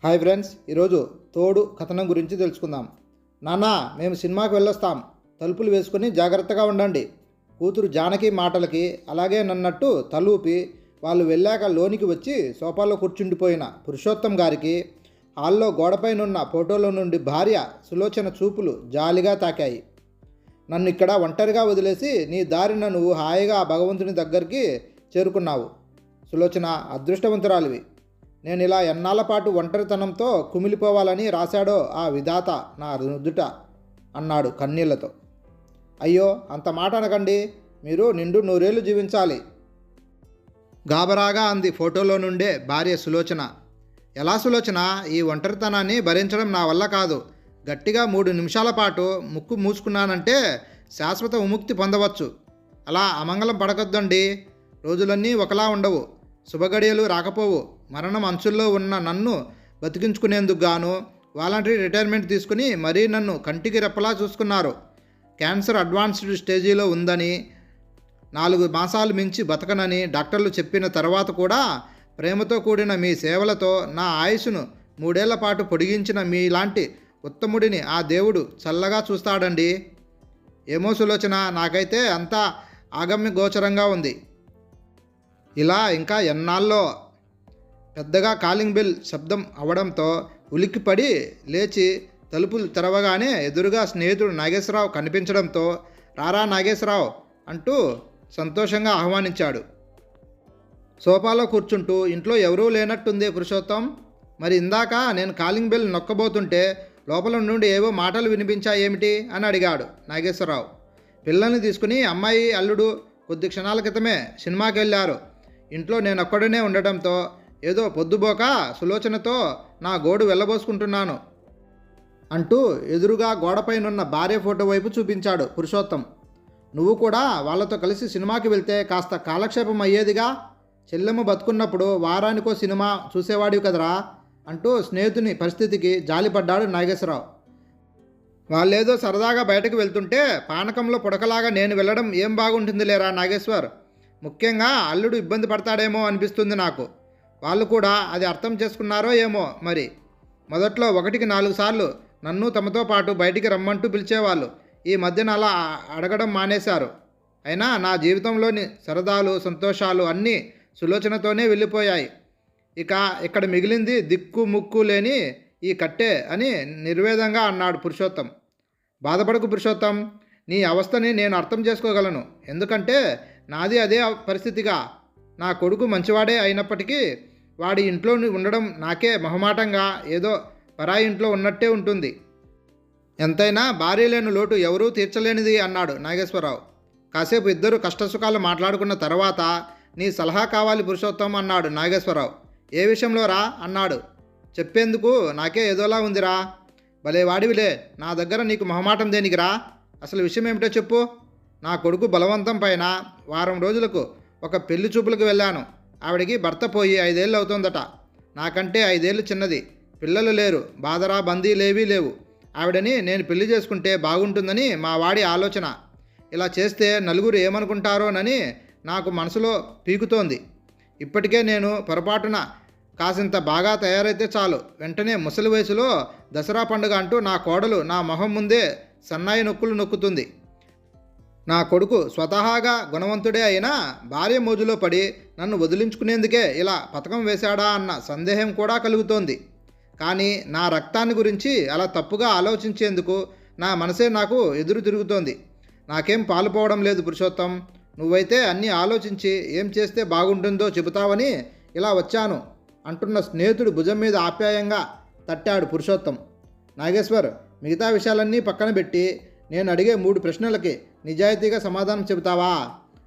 Hi friends, ఈరోజు తోడు కథనం గురించి తెలుసుకుందాం. నాన్న, మేము సినిమాకి వెళ్ళొస్తాం, తలుపులు వేసుకొని జాగ్రత్తగా ఉండండి. కూతురు జానకి మాటలకి అలాగే నన్నట్టు తలూపి వాళ్ళు వెళ్ళాక లోనికి వచ్చి సోఫాలో కూర్చుండిపోయిన పురుషోత్తం గారికి హాల్లో గోడపైనున్న ఫోటోలో నుండి భార్య సులోచన చూపులు జాలిగా తాకాయి. నన్ను ఇక్కడ ఒంటరిగా వదిలేసి నీ దారిన నువ్వు హాయిగా భగవంతుని దగ్గరికి చేరుకున్నావు. సులోచన, అదృష్టవంతురాలివి. నేను ఇలా ఎన్నాళ్ళ పాటు ఒంటరితనంతో కుమిలిపోవాలని రాశాడో ఆ విధాత నా నుదుట అన్నాడు కన్నీళ్లతో. అయ్యో, అంత మాట అనకండి, మీరు నిండు నూరేళ్లు జీవించాలి. గాబరాగా అంది ఫోటోలో నుండే భార్య సులోచన. ఎలా సులోచన? ఈ ఒంటరితనాన్ని భరించడం నా వల్ల కాదు. గట్టిగా 3 నిమిషాల పాటు ముక్కు మూసుకున్నానంటే శాశ్వత విముక్తి పొందవచ్చు. అలా అమంగళం పడకొద్దండి. రోజులన్నీ ఒకలా ఉండవు, శుభగడియలు రాకపోవు. మరణం అంచుల్లో ఉన్న నన్ను బతికించుకునేందుకు గాను వాలంటరీ రిటైర్మెంట్ తీసుకుని మరీ నన్ను కంటికి రెప్పలా చూసుకున్నారు. క్యాన్సర్ అడ్వాన్స్డ్ స్టేజీలో ఉందని, 4 మాసాలు మించి బతకనని డాక్టర్లు చెప్పిన తర్వాత కూడా ప్రేమతో కూడిన మీ సేవలతో నా ఆయుష్ను 3 ఏళ్ల పాటు పొడిగించిన మీలాంటి ఉత్తముడిని ఆ దేవుడు చల్లగా చూస్తాడండి. ఏమో సులోచన, నాకైతే అంతా ఆగమ్య గోచరంగా ఉంది. ఇలా ఇంకా ఎన్నాళ్ళో. పెద్దగా కాలింగ్ బెల్ శబ్దం అవడంతో ఉలిక్కిపడి లేచి తలుపులు తెరవగానే ఎదురుగా స్నేహితుడు నాగేశ్వరరావు కనిపించడంతో రారా నాగేశ్వరరావు అంటూ సంతోషంగా ఆహ్వానించాడు. సోఫాలో కూర్చుంటూ, ఇంట్లో ఎవరూ లేనట్టుంది పురుషోత్తం. మరి ఇందాక నేను కాలింగ్ బెల్ నొక్కబోతుంటే లోపల నుండి ఏవో మాటలు వినిపించాయేమిటి అని అడిగాడు నాగేశ్వరరావు. పిల్లల్ని తీసుకుని అమ్మాయి అల్లుడు కొద్ది క్షణాల క్రితమే సినిమాకి వెళ్ళారు. ఇంట్లో నేనొక్కడనే ఉండటంతో ఏదో పొద్దుబోక సులోచనతో నా గోడు వెళ్ళబోసుకుంటున్నాను అంటూ ఎదురుగా గోడపైనున్న భార్య ఫోటో వైపు చూపించాడు పురుషోత్తం. నువ్వు కూడా వాళ్ళతో కలిసి సినిమాకి వెళ్తే కాస్త కాలక్షేపం అయ్యేదిగా. చెల్లెమ్మ బతుకున్నప్పుడు వారానికో సినిమా చూసేవాడివి కదరా అంటూ స్నేహితుని పరిస్థితికి జాలిపడ్డాడు నాగేశ్వరరావు. వాళ్ళేదో సరదాగా బయటకు వెళ్తుంటే పానకంలో పుడకలాగా నేను వెళ్ళడం ఏం బాగుంటుంది లేరా నాగేశ్వర్. ముఖ్యంగా అల్లుడు ఇబ్బంది పడతాడేమో అనిపిస్తుంది నాకు. వాళ్ళు కూడా అది అర్థం చేసుకున్నారో ఏమో మరి. మొదట్లో 1కి 4 సార్లు నన్ను తమతో పాటు బయటికి రమ్మంటూ పిలిచేవాళ్ళు. ఈ మధ్యన అలా అడగడం మానేశారు. అయినా నా జీవితంలోని సరదాలు సంతోషాలు అన్నీ సులోచనతోనే వెళ్ళిపోయాయి. ఇక ఇక్కడ మిగిలింది దిక్కు ముక్కు లేని ఈ కట్టే అని నిర్వేదంగా అన్నాడు పురుషోత్తం. బాధపడకు పురుషోత్తం, నీ అవస్థని నేను అర్థం చేసుకోగలను. ఎందుకంటే నాది అదే పరిస్థితిగా. నా కొడుకు మంచివాడే అయినప్పటికీ వాడి ఇంట్లో ఉండడం నాకే మొహమాటంగా, ఏదో పరాయి ఇంట్లో ఉన్నట్టే ఉంటుంది. ఎంతైనా భార్య లేని లోటు ఎవరూ తీర్చలేనిది అన్నాడు నాగేశ్వరరావు. కాసేపు ఇద్దరు కష్టసుఖాలు మాట్లాడుకున్న తర్వాత నీ సలహా కావాలి పురుషోత్తం అన్నాడు నాగేశ్వరరావు. ఏ విషయంలో రా అన్నాడు. చెప్పేందుకు నాకే ఏదోలా ఉందిరా. భలే వాడివిలే, నా దగ్గర నీకు మొహమాటం దేనికిరా? అసలు విషయం ఏమిటో చెప్పు. నా కొడుకు బలవంతం పైన వారం రోజులకు ఒక పెళ్లి చూపులకు వెళ్ళాను. ఆవిడికి భర్త పోయి 5 ఏళ్ళు అవుతుందట. నాకంటే 5 ఏళ్ళు చిన్నది. పిల్లలు లేరు, బాదరా బందీలేవీ లేవు. ఆవిడని నేను పెళ్లి చేసుకుంటే బాగుంటుందని మా వాడి ఆలోచన. ఇలా చేస్తే నలుగురు ఏమనుకుంటారోనని నాకు మనసులో పీకుతోంది. ఇప్పటికే నేను పొరపాటున కాసింత బాగా తయారైతే చాలు, వెంటనే ముసలి వయసులో దసరా పండుగ అంటూ నా కోడలు నా మొహం ముందే సన్నాయి నొక్కులు నొక్కుతుంది. నా కొడుకు స్వతహాగా గుణవంతుడే అయినా భార్య మోజులో పడి నన్ను వదిలించుకునేందుకే ఇలా పథకం వేశాడా అన్న సందేహం కూడా కలుగుతోంది. కానీ నా రక్తాన్ని గురించి అలా తప్పుగా ఆలోచించేందుకు నా మనసే నాకు ఎదురు తిరుగుతోంది. నాకేం పాలుపోవడం లేదు పురుషోత్తం. నువ్వైతే అన్నీ ఆలోచించి ఏం చేస్తే బాగుంటుందో చెబుతావని ఇలా వచ్చాను అంటున్న స్నేహితుడు భుజం మీద ఆప్యాయంగా తట్టాడు పురుషోత్తం. నాగేశ్వర్, మిగతా విషయాలన్నీ పక్కన పెట్టి నేను అడిగే 3 ప్రశ్నలకి నిజాయితీగా సమాధానం చెబుతావా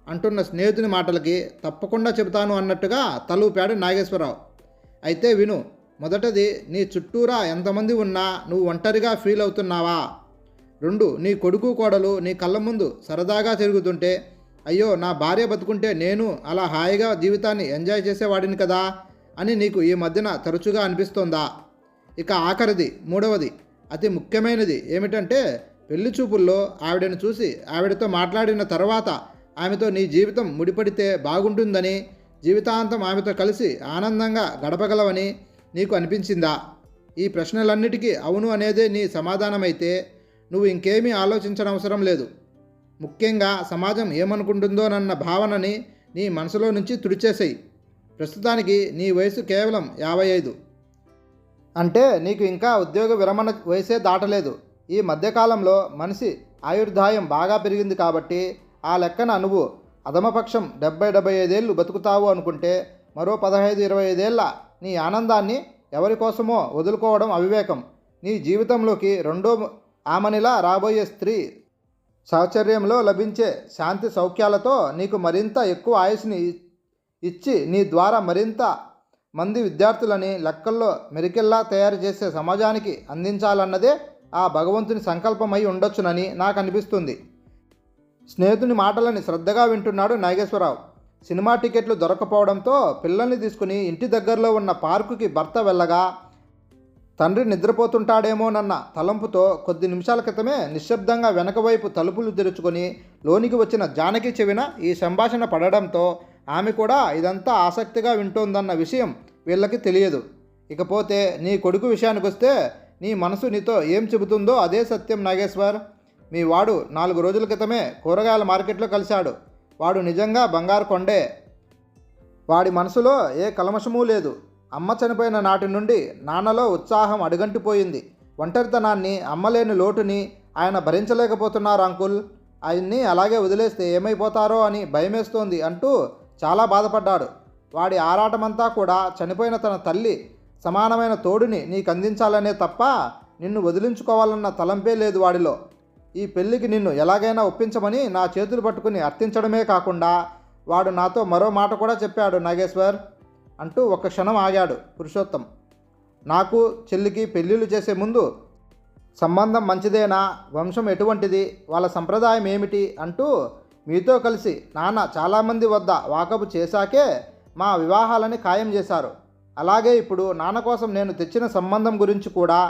అంటున్న స్నేహితుని మాటలకి తప్పకుండా చెబుతాను అన్నట్టుగా తలూపాడు నాగేశ్వరరావు. అయితే విను. మొదటది, నీ చుట్టూరా ఎంతమంది ఉన్నా నువ్వు ఒంటరిగా ఫీల్ అవుతున్నావా? 2, నీ కొడుకు కోడలు నీ కళ్ళ ముందు సరదాగా తిరుగుతుంటే అయ్యో నా భార్య బతుకుంటే నేను అలా హాయిగా జీవితాన్ని ఎంజాయ్ చేసేవాడిని కదా అని నీకు ఈ మధ్యన తరచుగా అనిపిస్తోందా? ఇక ఆఖరిది, 3వది, అతి ముఖ్యమైనది ఏమిటంటే పెళ్లి చూపుల్లో ఆవిడను చూసి ఆవిడతో మాట్లాడిన తర్వాత ఆమెతో నీ జీవితం ముడిపడితే బాగుంటుందని, జీవితాంతం ఆమెతో కలిసి ఆనందంగా గడపగలవని నీకు అనిపించిందా? ఈ ప్రశ్నలన్నిటికీ అవును అనేదే నీ సమాధానమైతే నువ్వు ఇంకేమీ ఆలోచించడం అవసరం లేదు. ముఖ్యంగా సమాజం ఏమనుకుంటుందోనన్న భావనని నీ మనసులో నుంచి తుడిచేసేయి. ప్రస్తుతానికి నీ వయసు కేవలం 55. అంటే నీకు ఇంకా ఉద్యోగ విరమణ వయసే దాటలేదు. ఈ మధ్యకాలంలో మనిషి ఆయుర్దాయం బాగా పెరిగింది కాబట్టి ఆ లెక్కన నువ్వు అధమపక్షం 70-75 ఏళ్ళు బతుకుతావు అనుకుంటే మరో 15-25 ఏళ్ళ నీ ఆనందాన్ని ఎవరికోసమో వదులుకోవడం అవివేకం. నీ జీవితంలోకి రెండో ఆమనిలా రాబోయే స్త్రీ సాహచర్యంలో లభించే శాంతి సౌఖ్యాలతో నీకు మరింత ఎక్కువ ఆయుష్ని ఇచ్చి నీ ద్వారా మరింత మంది విద్యార్థులని లెక్కల్లో మెరికెల్లా తయారు చేసే సమాజానికి అందించాలన్నదే ఆ భగవంతుని సంకల్పమై ఉండొచ్చునని నాకు అనిపిస్తుంది. స్నేహితుని మాటలని శ్రద్ధగా వింటున్నాడు నాగేశ్వరరావు. సినిమా టికెట్లు దొరకపోవడంతో పిల్లల్ని తీసుకుని ఇంటి దగ్గరలో ఉన్న పార్కుకి భర్త వెళ్ళగా తండ్రి నిద్రపోతుంటాడేమోనన్న తలంపుతో కొద్ది నిమిషాల క్రితమే నిశ్శబ్దంగా వెనకవైపు తలుపులు తెరుచుకొని లోనికి వచ్చిన జానకి చెవిన ఈ సంభాషణ పడడంతో ఆమె కూడా ఇదంతా ఆసక్తిగా వింటోందన్న విషయం వీళ్ళకి తెలియదు. ఇకపోతే నీ కొడుకు విషయానికి వస్తే నీ మనసు నీతో ఏం చెబుతుందో అదే సత్యం నాగేశ్వర్. మీ వాడు 4 రోజుల క్రితమే కూరగాయల మార్కెట్లో కలిశాడు. వాడు నిజంగా బంగారు కొండే. వాడి మనసులో ఏ కల్మషమూ లేదు. అమ్మ చనిపోయిన నాటి నుండి నాన్నలో ఉత్సాహం అడుగంటిపోయింది. ఒంటరితనాన్ని, అమ్మలేని లోటుని ఆయన భరించలేకపోతున్నారు అంకుల్. ఆయన్ని అలాగే వదిలేస్తే ఏమైపోతారో అని భయమేస్తోంది అంటూ చాలా బాధపడ్డాడు. వాడి ఆరాటమంతా కూడా చనిపోయిన తన తల్లి సమానమైన తోడుని నీకు అందించాలనే తప్ప నిన్ను వదిలించుకోవాలన్న తలంపే లేదు వాడిలో. ఈ పెళ్ళికి నిన్ను ఎలాగైనా ఒప్పించమని నా చేతులు పట్టుకుని అర్థించడమే కాకుండా వాడు నాతో మరో మాట కూడా చెప్పాడు నాగేశ్వర్ అంటూ ఒక్క క్షణం ఆగాడు పురుషోత్తం. నాకు చెల్లికి పెళ్ళిళ్ళు చేసే ముందు సంబంధం మంచిదేనా, వంశం ఎటువంటిది, వాళ్ళ సంప్రదాయం ఏమిటి అంటూ మీతో కలిసి నాన్న చాలామంది వద్ద వాకబు చేశాకే మా వివాహాలని ఖాయం చేశారు. అలాగే ఇప్పుడు నాన్న కోసం నేను తెచ్చిన సంబంధం గురించి కూడా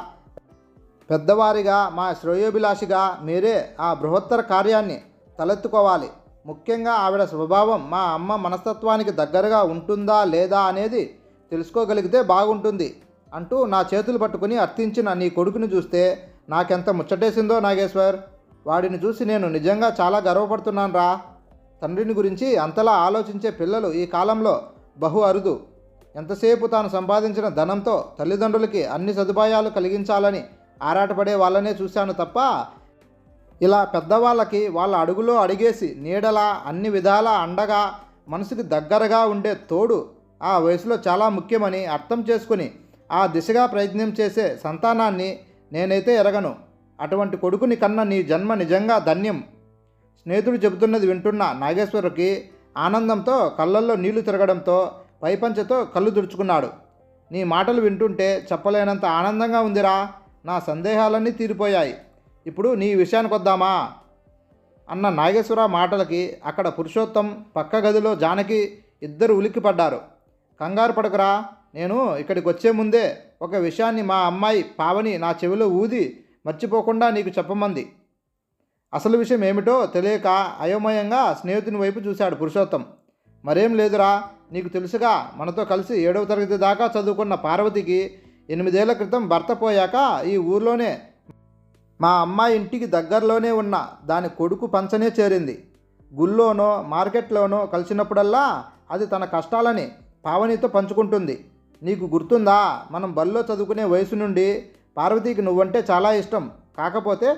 పెద్దవారిగా, మా శ్రేయోభిలాషిగా మీరే ఆ బృహత్తర కార్యాన్ని తలెత్తుకోవాలి. ముఖ్యంగా ఆవిడ స్వభావం మా అమ్మ మనస్తత్వానికి దగ్గరగా ఉంటుందా లేదా అనేది తెలుసుకోగలిగితే బాగుంటుంది అంటూ నా చేతులు పట్టుకుని అర్థించిన నీ కొడుకుని చూస్తే నాకెంత ముచ్చటేసిందో నాగేశ్వర్. వాడిని చూసి నేను నిజంగా చాలా గర్వపడుతున్నాను రా. తండ్రిని గురించి అంతలా ఆలోచించే పిల్లలు ఈ కాలంలో బహు అరుదు. ఎంతసేపు తాను సంపాదించిన ధనంతో తల్లిదండ్రులకి అన్ని సదుపాయాలు కలిగించాలని ఆరాటపడే వాళ్ళనే చూశాను తప్ప ఇలా పెద్దవాళ్ళకి వాళ్ళ అడుగులో అడిగేసి నీడలా అన్ని విధాలా అండగా మనసుకి దగ్గరగా ఉండే తోడు ఆ వయసులో చాలా ముఖ్యమని అర్థం చేసుకుని ఆ దిశగా ప్రయత్నం చేసే సంతానాన్ని నేనైతే ఎరగను. అటువంటి కొడుకుని కన్న నీ జన్మ నిజంగా ధన్యం. స్నేహితుడు చెబుతున్నది వింటున్న నాగేశ్వరుకి ఆనందంతో కళ్ళల్లో నీళ్లు తిరగడంతో పైపంచతో కళ్ళు తుడుచుకున్నాడు. నీ మాటలు వింటుంటే చెప్పలేనంత ఆనందంగా ఉందిరా. నా సందేహాలన్నీ తీరిపోయాయి. ఇప్పుడు నీ విషయానికి వద్దామా అన్న నాగేశ్వర మాటలకి అక్కడ పురుషోత్తం, పక్క గదిలో జానకి ఇద్దరు ఉలిక్కిపడ్డారు. కంగారు పడకురా, నేను ఇక్కడికి వచ్చే ముందే ఒక విషయాన్ని మా అమ్మాయి పావని నా చెవిలో ఊది మర్చిపోకుండా నీకు చెప్పమంది. అసలు విషయం ఏమిటో తెలియక అయోమయంగా స్నేహితుని వైపు చూశాడు పురుషోత్తం. మరేం లేదురా, నీకు తెలుసుగా మనతో కలిసి 7వ తరగతి దాకా చదువుకున్న పార్వతికి 8 ఏళ్ల క్రితం భర్త పోయాక ఈ ఊర్లోనే మా అమ్మాయి ఇంటికి దగ్గరలోనే ఉన్న దాని కొడుకు పంచనే చేరింది. గుళ్ళోనో మార్కెట్లోనో కలిసినప్పుడల్లా అది తన కష్టాలని పావనితో పంచుకుంటుంది. నీకు గుర్తుందా, మనం బల్లో చదువుకునే వయసు నుండి పార్వతికి నువ్వంటే చాలా ఇష్టం. కాకపోతే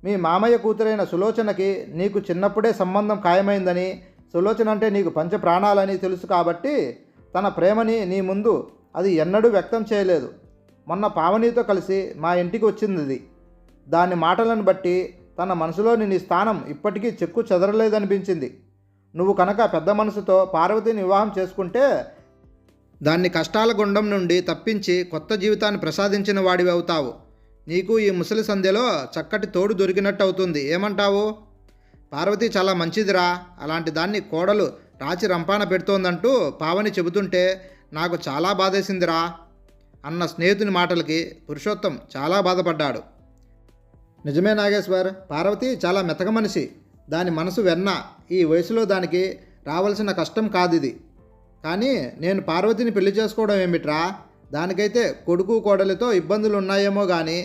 మీ మామయ్య కూతురైన సులోచనకి నీకు చిన్నప్పుడే సంబంధం ఖాయమైందని, సులోచన అంటే నీకు పంచ ప్రాణాలని తెలుసు కాబట్టి తన ప్రేమని నీ ముందు అది ఎన్నడూ వ్యక్తం చేయలేదు. మొన్న పావనితో కలిసి మా ఇంటికి వచ్చింది. దాని మాటలను బట్టి తన మనసులోని నీ స్థానం ఇప్పటికీ చెక్కు చెదరలేదనిపించింది. నువ్వు కనుక పెద్ద మనసుతో పార్వతిని వివాహం చేసుకుంటే దాన్ని కష్టాల గుండం నుండి తప్పించి కొత్త జీవితాన్ని ప్రసాదించిన వాడివి అవుతావు. నీకు ఈ ముసలి సంధ్యలో చక్కటి తోడు దొరికినట్టు అవుతుంది. ఏమంటావు? పార్వతి చాలా మంచిదిరా, అలాంటి దాన్ని కోడలు రాచి రంపాన పెడుతోందంటూ పావని చెబుతుంటే నాకు చాలా బాధేసిందిరా అన్న స్నేహితుని మాటలకి పురుషోత్తం చాలా బాధపడ్డాడు. నిజమే నాగేశ్వర్, పార్వతి చాలా మెతక మనిషి. దాని మనసు వెన్న. ఈ వయసులో దానికి రావాల్సిన కష్టం కాదిది. కానీ నేను పార్వతిని పెళ్లి చేసుకోవడం ఏమిట్రా, దానికైతే కొడుకు కోడలితో ఇబ్బందులు ఉన్నాయేమో కానీ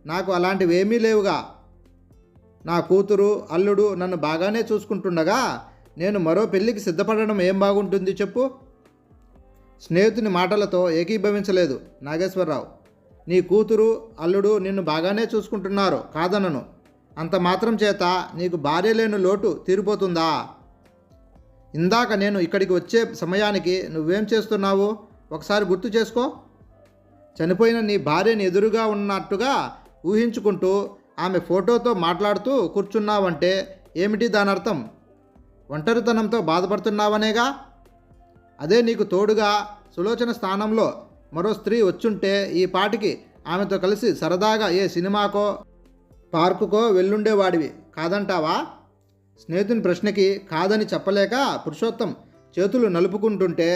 నాకు అలాంటివి ఏమీ లేవుగా. నా కూతురు అల్లుడు నన్ను బాగానే చూసుకుంటుండగా నేను మరో పెళ్లికి సిద్ధపడడం ఏం బాగుంటుంది చెప్పు. స్నేహితుని మాటలతో ఏకీభవించలేదు నాగేశ్వరరావు. నీ కూతురు అల్లుడు నిన్ను బాగానే చూసుకుంటున్నారు, కాదనను. అంత మాత్రం చేత నీకు భార్య లేని లోటు తీరిపోతుందా? ఇందాక నేను ఇక్కడికి వచ్చే సమయానికి నువ్వేం చేస్తున్నావు ఒకసారి గుర్తు చేసుకో. చనిపోయిన నీ భార్యని ఎదురుగా ఉన్నట్టుగా ఊహించుకుంటూ ఆమె ఫోటోతో మాట్లాడుతూ కూర్చున్నావంటే ఏమిటి దాని అర్థం? ఒంటరితనంతో బాధపడుతున్నావనేగా. అదే నీకు తోడుగా సులోచన స్థానంలో మరో స్త్రీ వచ్చుంటే ఈ పాటికి ఆమెతో కలిసి సరదాగా ఏ సినిమాకో పార్కుకో వెళ్ళుండేవాడివి, కాదంటావా? స్నేహితుని ప్రశ్నకి కాదని చెప్పలేక పురుషోత్తం చేతులు నలుపుకుంటుంటే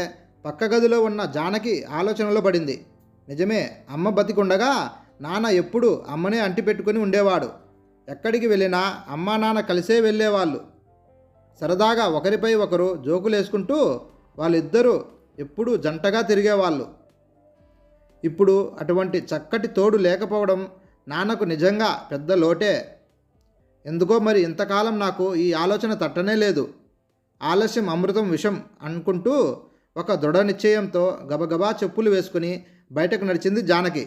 పక్క గదిలో ఉన్న జానకి ఆలోచనలో పడింది. నిజమే, అమ్మ బతికుండగా నాన్న ఎప్పుడు అమ్మనే అంటిపెట్టుకుని ఉండేవాడు. ఎక్కడికి వెళ్ళినా అమ్మా నాన్న కలిసే వెళ్ళేవాళ్ళు. సరదాగా ఒకరిపై ఒకరు జోకులేసుకుంటూ వాళ్ళిద్దరూ ఎప్పుడూ జంటగా తిరిగేవాళ్ళు. ఇప్పుడు అటువంటి చక్కటి తోడు లేకపోవడం నాన్నకు నిజంగా పెద్ద లోటే. ఎందుకో మరి ఇంతకాలం నాకు ఈ ఆలోచన తట్టనే లేదు. ఆలస్యం అమృతం విషం అనుకుంటూ ఒక దృఢ నిశ్చయంతో గబగబా చెప్పులు వేసుకుని బయటకు నడిచింది జానకి.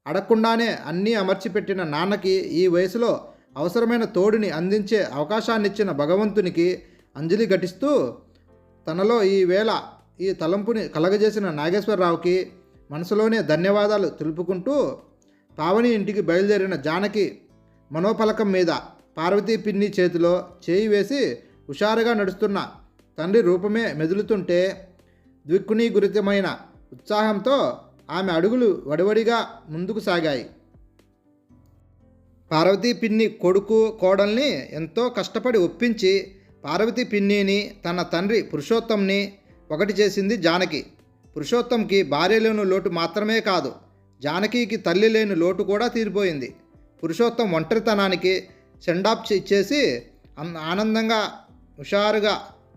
అడగకుండానే అన్నీ అమర్చిపెట్టిన నాన్నకి ఈ వయసులో అవసరమైన తోడుని అందించే అవకాశాన్నిచ్చిన భగవంతునికి అంజలి ఘటిస్తూ తనలో ఈ వేళ ఈ తలంపుని కలగజేసిన నాగేశ్వరరావుకి మనసులోనే ధన్యవాదాలు తెలుపుకుంటూ పావని ఇంటికి బయలుదేరిన జానకి మనోఫలకం మీద పార్వతీ పిన్ని చేతిలో చేయి వేసి హుషారుగా నడుస్తున్న తండ్రి రూపమే మెదులుతుంటే ద్విగుణీకృతమైన ఉత్సాహంతో ఆమె అడుగులు వడివడిగా ముందుకు సాగాయి. పార్వతీ పిన్ని కొడుకు కోడల్ని ఎంతో కష్టపడి ఒప్పించి పార్వతీ పిన్నిని తన తండ్రి పురుషోత్తంని ఒకటి చేసింది జానకి. పురుషోత్తంకి భార్య లేని లోటు మాత్రమే కాదు, జానకికి తల్లి లేని లోటు కూడా తీరిపోయింది. పురుషోత్తం ఒంటరితనానికి సెండాప్ ఇచ్చేసి ఆనందంగా హుషారుగా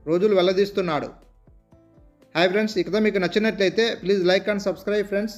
రోజులు వెల్లదీస్తున్నాడు. హాయ్ ఫ్రెండ్స్, ఈ కథ మీకు నచ్చినట్లయితే please like and subscribe friends.